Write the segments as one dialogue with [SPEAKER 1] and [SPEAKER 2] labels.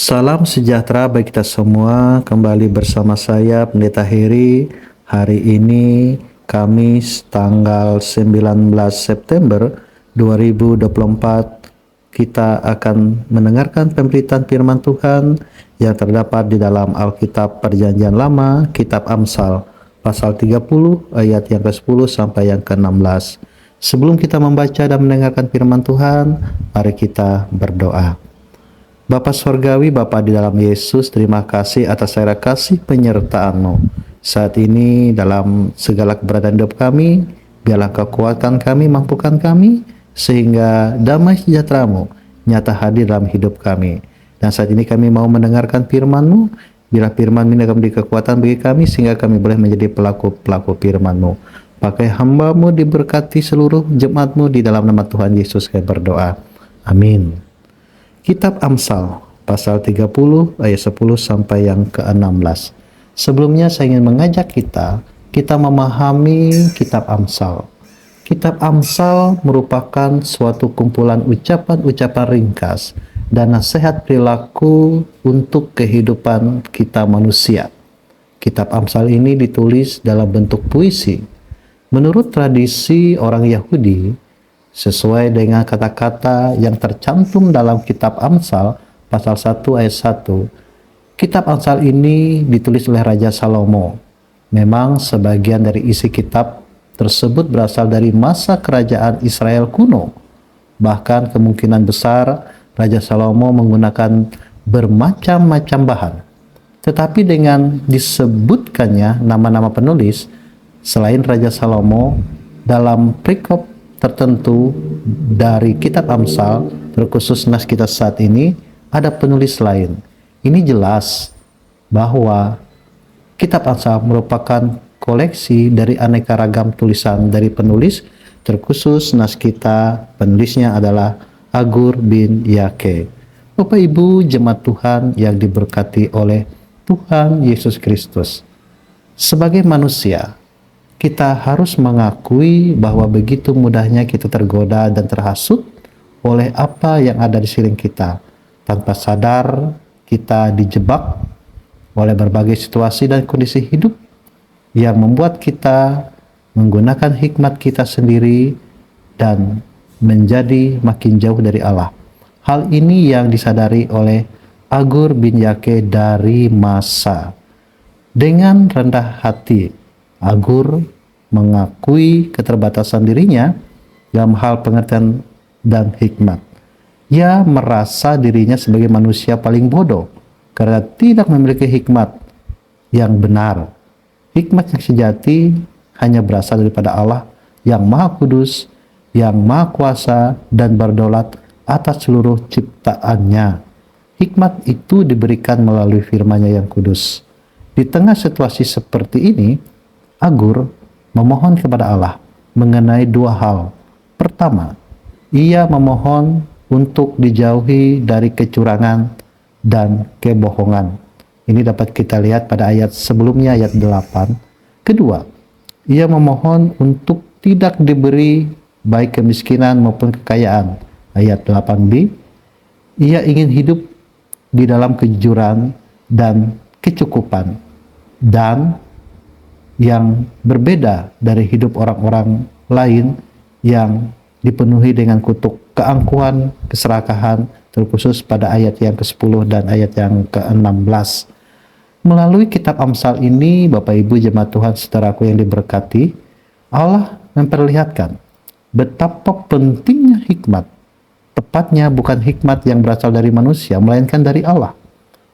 [SPEAKER 1] Salam sejahtera bagi kita semua. Kembali bersama saya Pendeta Heri. Hari ini Kamis tanggal 19 September 2024 kita akan mendengarkan pemberitaan firman Tuhan yang terdapat di dalam Alkitab Perjanjian Lama, Kitab Amsal, pasal 30 ayat yang ke-10 sampai yang ke-16. Sebelum kita membaca dan mendengarkan firman Tuhan, mari kita berdoa. Bapa Surgawi, Bapa di dalam Yesus, terima kasih atas aira kasih penyertaan-Mu. Saat ini dalam segala keberadaan hidup kami, biarlah kekuatan kami, mampukan kami, sehingga damai sejahtera-Mu nyata hadir dalam hidup kami. Dan saat ini kami mau mendengarkan firman-Mu, bila firman ini akan memberi kekuatan bagi kami, sehingga kami boleh menjadi pelaku-pelaku firman-Mu. Pakai hamba-Mu, diberkati seluruh jemaat-Mu, di dalam nama Tuhan Yesus kami berdoa. Amin. Kitab Amsal, pasal 30 ayat 10 sampai yang ke-16. Sebelumnya saya ingin mengajak kita memahami Kitab Amsal. Kitab Amsal merupakan suatu kumpulan ucapan-ucapan ringkas dan nasihat perilaku untuk kehidupan kita manusia. Kitab Amsal ini ditulis dalam bentuk puisi. Menurut tradisi orang Yahudi, sesuai dengan kata-kata yang tercantum dalam Kitab Amsal pasal 1 ayat 1. Kitab Amsal ini ditulis oleh Raja Salomo. Memang sebagian dari isi kitab tersebut berasal dari masa kerajaan Israel kuno. Bahkan kemungkinan besar Raja Salomo menggunakan bermacam-macam bahan. Tetapi dengan disebutkannya nama-nama penulis selain Raja Salomo dalam perikop tertentu dari Kitab Amsal, terkhusus nas kita saat ini, ada penulis lain. Ini jelas bahwa Kitab Amsal merupakan koleksi dari aneka ragam tulisan dari penulis, terkhusus nas kita penulisnya adalah Agur bin Yake. Bapak Ibu jemaat Tuhan yang diberkati oleh Tuhan Yesus Kristus, sebagai manusia kita harus mengakui bahwa begitu mudahnya kita tergoda dan terhasut oleh apa yang ada di sekeliling kita. Tanpa sadar, kita dijebak oleh berbagai situasi dan kondisi hidup yang membuat kita menggunakan hikmat kita sendiri dan menjadi makin jauh dari Allah. Hal ini yang disadari oleh Agur bin Yake dari masa. Dengan rendah hati, Agur mengakui keterbatasan dirinya dalam hal pengertian dan hikmat. Ia merasa dirinya sebagai manusia paling bodoh karena tidak memiliki hikmat yang benar. Hikmat yang sejati hanya berasal daripada Allah yang Maha Kudus, yang Maha Kuasa dan berdaulat atas seluruh ciptaannya. Hikmat itu diberikan melalui firman-Nya yang kudus. Di tengah situasi seperti ini, Agur memohon kepada Allah mengenai dua hal. Pertama, ia memohon untuk dijauhi dari kecurangan dan kebohongan. Ini dapat kita lihat pada ayat sebelumnya, ayat 8. Kedua, ia memohon untuk tidak diberi baik kemiskinan maupun kekayaan. Ayat 8b, ia ingin hidup di dalam kejujuran dan kecukupan, dan yang berbeda dari hidup orang-orang lain yang dipenuhi dengan kutuk keangkuhan, keserakahan, terkhusus pada ayat yang ke-10 dan ayat yang ke-16. Melalui Kitab Amsal ini, Bapak Ibu jemaat Tuhan saudaraku yang diberkati, Allah memperlihatkan betapa pentingnya hikmat. Tepatnya bukan hikmat yang berasal dari manusia, melainkan dari Allah.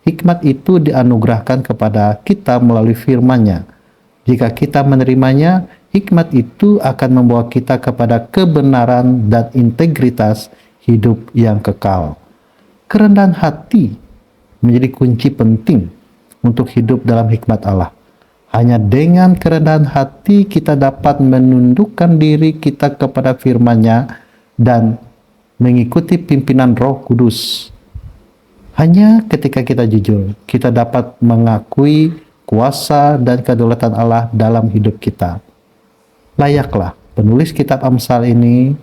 [SPEAKER 1] Hikmat itu dianugerahkan kepada kita melalui firman-Nya. Jika kita menerimanya, hikmat itu akan membawa kita kepada kebenaran dan integritas hidup yang kekal. Kerendahan hati menjadi kunci penting untuk hidup dalam hikmat Allah. Hanya dengan kerendahan hati kita dapat menundukkan diri kita kepada firman-Nya dan mengikuti pimpinan Roh Kudus. Hanya ketika kita jujur, kita dapat mengakui kuasa dan kedaulatan Allah dalam hidup kita. Layaklah penulis Kitab Amsal ini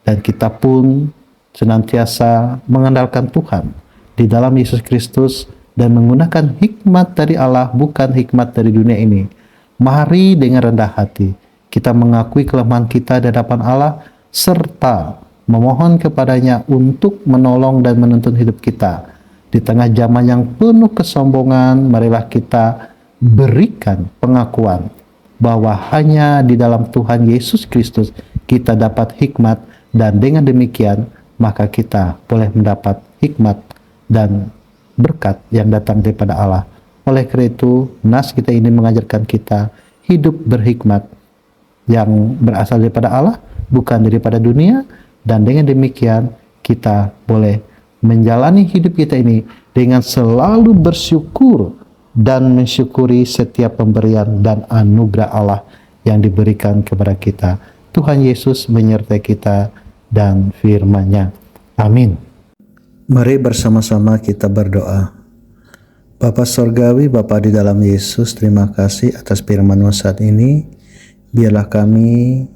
[SPEAKER 1] dan kita pun senantiasa mengandalkan Tuhan, di di dalam Yesus Kristus dan menggunakan hikmat dari Allah, bukan hikmat dari dunia ini. Mari dengan rendah hati kita mengakui kelemahan kita di hadapan Allah serta memohon kepadanya untuk menolong dan menuntun hidup kita. Di tengah zaman yang penuh kesombongan, marilah kita berikan pengakuan bahwa hanya di dalam Tuhan Yesus Kristus kita dapat hikmat, dan dengan demikian maka kita boleh mendapat hikmat dan berkat yang datang daripada Allah. Oleh karena itu, nas kita ini mengajarkan kita hidup berhikmat yang berasal daripada Allah, bukan daripada dunia, dan dengan demikian kita boleh menjalani hidup kita ini dengan selalu bersyukur dan mensyukuri setiap pemberian dan anugerah Allah yang diberikan kepada kita. Tuhan Yesus menyertai kita dan firman-Nya. Amin. Mari bersama-sama kita berdoa. Bapa Sorgawi, Bapa di dalam Yesus, terima kasih atas firman-Mu saat ini. Biarlah kami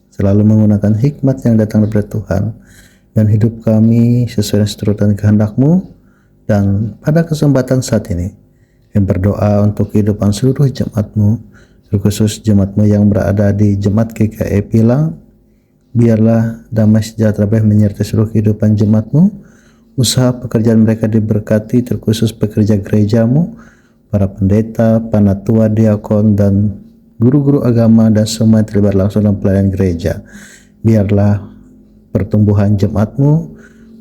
[SPEAKER 1] selalu menggunakan hikmat yang datang dari Tuhan, dan hidup kami sesuai seturut dan kehendak-Mu. Dan pada kesempatan saat ini, yang berdoa untuk kehidupan seluruh jemaat-Mu, terkhusus jemaat-Mu yang berada di Jemaat GKI Pilang. Biarlah damai sejahtera menyertai seluruh kehidupan jemaat-Mu, usaha pekerjaan mereka diberkati, terkhusus pekerja gereja-Mu, para pendeta, panatua, diakon, dan guru-guru agama, dan semua yang terlibat langsung dalam pelayanan gereja. Biarlah pertumbuhan jemaat-Mu,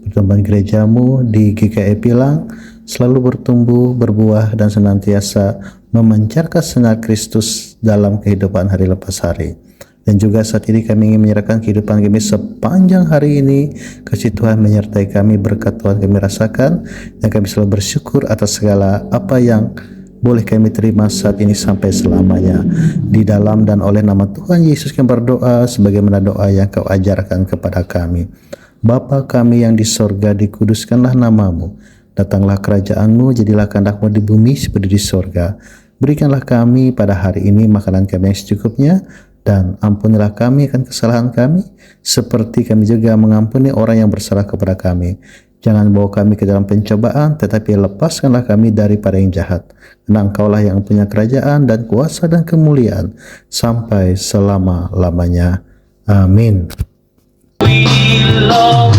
[SPEAKER 1] pertumbuhan gereja-Mu di GKI Pilang selalu bertumbuh, berbuah, dan senantiasa memancarkan sinar Kristus dalam kehidupan hari lepas hari. Dan juga saat ini kami ingin menyerahkan kehidupan kami sepanjang hari ini. Kasih Tuhan menyertai kami, berkat Tuhan kami rasakan, dan kami selalu bersyukur atas segala apa yang boleh kami terima saat ini sampai selamanya. Di dalam dan oleh nama Tuhan Yesus kami berdoa sebagaimana doa yang Kau ajarkan kepada kami. Bapa kami yang di sorga, dikuduskanlah namamu. Datanglah kerajaan-Mu, jadilah kehendak-Mu di bumi seperti di sorga. Berikanlah kami pada hari ini makanan kami yang secukupnya, dan ampunilah kami akan kesalahan kami, seperti kami juga mengampuni orang yang bersalah kepada kami. Jangan bawa kami ke dalam pencobaan, tetapi lepaskanlah kami daripada yang jahat. Karena Engkaulah yang punya kerajaan dan kuasa dan kemuliaan sampai selama-lamanya. Amin. We love